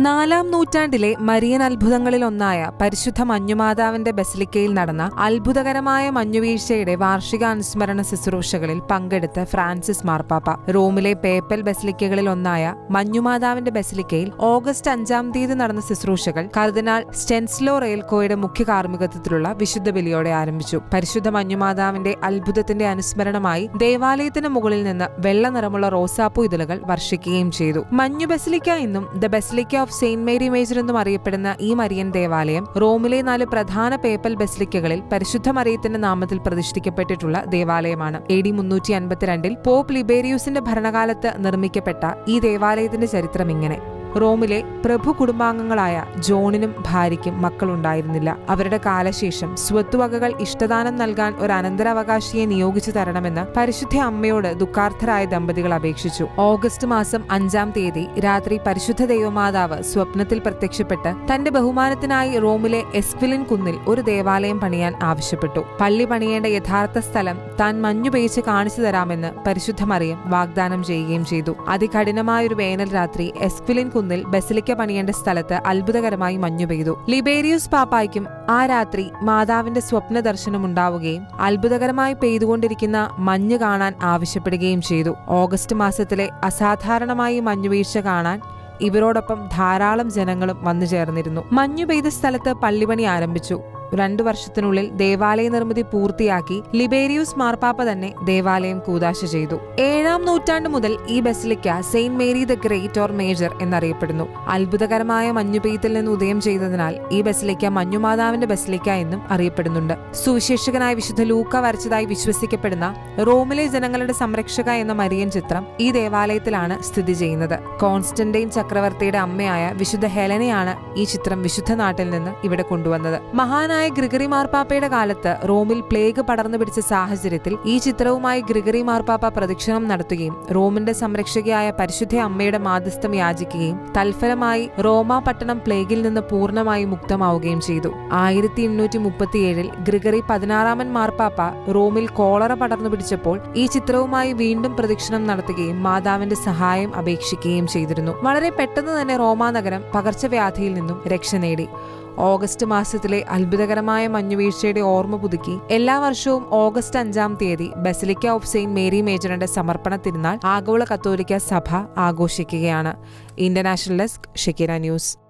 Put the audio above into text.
4-ാം നൂറ്റാണ്ടിലെ മരിയൻ അത്ഭുതങ്ങളിലൊന്നായ പരിശുദ്ധ മഞ്ഞുമാതാവിന്റെ ബസിലിക്കയിൽ നടന്ന അത്ഭുതകരമായ മഞ്ഞുവീഴ്ചയുടെ വാർഷിക അനുസ്മരണ ശുശ്രൂഷകളിൽ പങ്കെടുത്ത ഫ്രാൻസിസ് മാർപ്പാപ്പ റോമിലെ പേപ്പൽ ബസിലിക്കകളിൽ ഒന്നായ മഞ്ഞുമാതാവിന്റെ ബസിലിക്കയിൽ ഓഗസ്റ്റ് 5-ാം തീയതി നടന്ന ശുശ്രൂഷകൾ കർദിനാൾ സ്റ്റെൻസ്ലോ റെയിൽക്കോയുടെ മുഖ്യ കാർമ്മികത്വത്തിലുള്ള വിശുദ്ധ ബലിയോടെ ആരംഭിച്ചു. പരിശുദ്ധ മഞ്ഞുമാതാവിന്റെ അത്ഭുതത്തിന്റെ അനുസ്മരണമായി ദേവാലയത്തിന് മുകളിൽ നിന്ന് വെള്ള നിറമുള്ള റോസാപ്പൂ ഇതളുകൾ വർഷിക്കുകയും ചെയ്തു. മഞ്ഞു ബസിലിക്ക എന്നും the basilica of Saint Mary major എന്നും അറിയപ്പെടുന്ന ഈ മരിയൻ ദേവാലയം റോമിലെ 4 പ്രധാന പേപ്പൽ ബസിലിക്കകളിൽ പരിശുദ്ധ മറിയത്തിന്റെ നാമത്തിൽ പ്രതിഷ്ഠിക്കപ്പെട്ടിട്ടുള്ള ദേവാലയമാണ്. AD 352 പോപ്പ് ലിബേരിയൂസിന്റെ ഭരണകാലത്ത് നിർമ്മിക്കപ്പെട്ട ഈ ദേവാലയത്തിന്റെ ചരിത്രം ഇങ്ങനെ. റോമിലെ പ്രഭു കുടുംബാംഗങ്ങളായ ജോണിനും ഭാര്യയ്ക്കും മക്കളുണ്ടായിരുന്നില്ല. അവരുടെ കാലശേഷം സ്വത്തുവകകൾ ഇഷ്ടദാനം നൽകാൻ ഒരു അനന്തരാവകാശിയെ നിയോഗിച്ചു തരണമെന്ന് പരിശുദ്ധ അമ്മയോട് ദുഃഖാർത്ഥരായ ദമ്പതികൾ അപേക്ഷിച്ചു. ഓഗസ്റ്റ് മാസം 5-ാം തീയതി രാത്രി പരിശുദ്ധ ദൈവമാതാവ് സ്വപ്നത്തിൽ പ്രത്യക്ഷപ്പെട്ട് തന്റെ ബഹുമാനത്തിനായി റോമിലെ എസ്ക്വിലിൻ കുന്നിൽ ഒരു ദേവാലയം പണിയാൻ ആവശ്യപ്പെട്ടു. പള്ളി പണിയേണ്ട യഥാർത്ഥ സ്ഥലം താൻ മഞ്ഞു പെയ്ച്ച് കാണിച്ചു തരാമെന്ന് പരിശുദ്ധ മറിയം വാഗ്ദാനം ചെയ്യുകയും ചെയ്തു. അതികഠിനമായൊരു വേനൽ രാത്രി എസ്ക്വിലിൻ ബസിലിക്ക പണിയേണ്ട സ്ഥലത്ത് അത്ഭുതകരമായി മഞ്ഞു പെയ്തു. ലിബേരിയൂസ് പാപ്പായ്ക്കും ആ രാത്രി മാതാവിന്റെ സ്വപ്ന ദർശനമുണ്ടാവുകയും അത്ഭുതകരമായി പെയ്തുകൊണ്ടിരിക്കുന്ന മഞ്ഞ് കാണാൻ ആവശ്യപ്പെടുകയും ചെയ്തു. ഓഗസ്റ്റ് മാസത്തിലെ അസാധാരണമായി മഞ്ഞുവീഴ്ച കാണാൻ ഇവരോടൊപ്പം ധാരാളം ജനങ്ങളും വന്നു ചേർന്നിരുന്നു. മഞ്ഞു പെയ്ത സ്ഥലത്ത് പള്ളിപണി ആരംഭിച്ചു. 2 വർഷത്തിനുള്ളിൽ ദേവാലയ നിർമ്മിതി പൂർത്തിയാക്കി ലിബേരിയൂസ് മാർപ്പാപ്പ തന്നെ ദേവാലയം കൂദാശ ചെയ്തു. 7-ാം നൂറ്റാണ്ട് മുതൽ ഈ basilica Saint Mary the great or major എന്നറിയപ്പെടുന്നു. അത്ഭുതകരമായ മഞ്ഞുപെയ്ത്തിൽ നിന്ന് ഉദയം ചെയ്തതിനാൽ ഈ ബസിലിക്ക മഞ്ഞുമാതാവിന്റെ ബസിലിക്ക എന്നും അറിയപ്പെടുന്നുണ്ട്. സുവിശേഷകനായ വിശുദ്ധ ലൂക്ക വരച്ചതായി വിശ്വസിക്കപ്പെടുന്ന റോമിലെ ജനങ്ങളുടെ സംരക്ഷക എന്ന മരിയൻ ചിത്രം ഈ ദേവാലയത്തിലാണ് സ്ഥിതി ചെയ്യുന്നത്. കോൺസ്റ്റന്റൈൻ ചക്രവർത്തിയുടെ അമ്മയായ വിശുദ്ധ ഹെലനയാണ് ഈ ചിത്രം വിശുദ്ധ നാട്ടിൽ നിന്ന് ഇവിടെ കൊണ്ടുവന്നത്. മഹാനായ ഗ്രിഗറി മാർപ്പാപ്പയുടെ കാലത്ത് റോമിൽ പ്ലേഗ് പടർന്നു പിടിച്ച സാഹചര്യത്തിൽ ഈ ചിത്രവുമായി ഗ്രിഗറി മാർപ്പാപ്പ പ്രദക്ഷിണം നടത്തുകയും റോമിന്റെ സംരക്ഷകയായ പരിശുദ്ധ അമ്മയുടെ മാധ്യസ്ഥം യാചിക്കുകയും തൽഫലമായി റോമ പട്ടണം പ്ലേഗിൽ നിന്ന് പൂർണ്ണമായി മുക്തമാവുകയും ചെയ്തു. 1837 ഗ്രിഗറി 16-ാമൻ മാർപ്പാപ്പ റോമിൽ കോളറ പടർന്നു പിടിച്ചപ്പോൾ ഈ ചിത്രവുമായി വീണ്ടും പ്രദക്ഷിണം നടത്തുകയും മാതാവിന്റെ സഹായം അപേക്ഷിക്കുകയും ചെയ്തിരുന്നു. വളരെ പെട്ടെന്ന് തന്നെ റോമാ നഗരം പകർച്ചവ്യാധിയിൽ നിന്നും രക്ഷ നേടി. ഓഗസ്റ്റ് മാസത്തിലെ അത്ഭുതകരമായ മഞ്ഞുവീഴ്ചയുടെ ഓർമ്മ പുതുക്കി എല്ലാ വർഷവും ഓഗസ്റ്റ് 5-ാം തീയതി ബസിലിക്ക ഓഫ് സെയിന്റ് മേരി മേജറിന്റെ സമർപ്പണ തിരുനാൾ ആഗോള കത്തോലിക്ക സഭ ആഘോഷിക്കുകയാണ്. International desk, Shekinah news.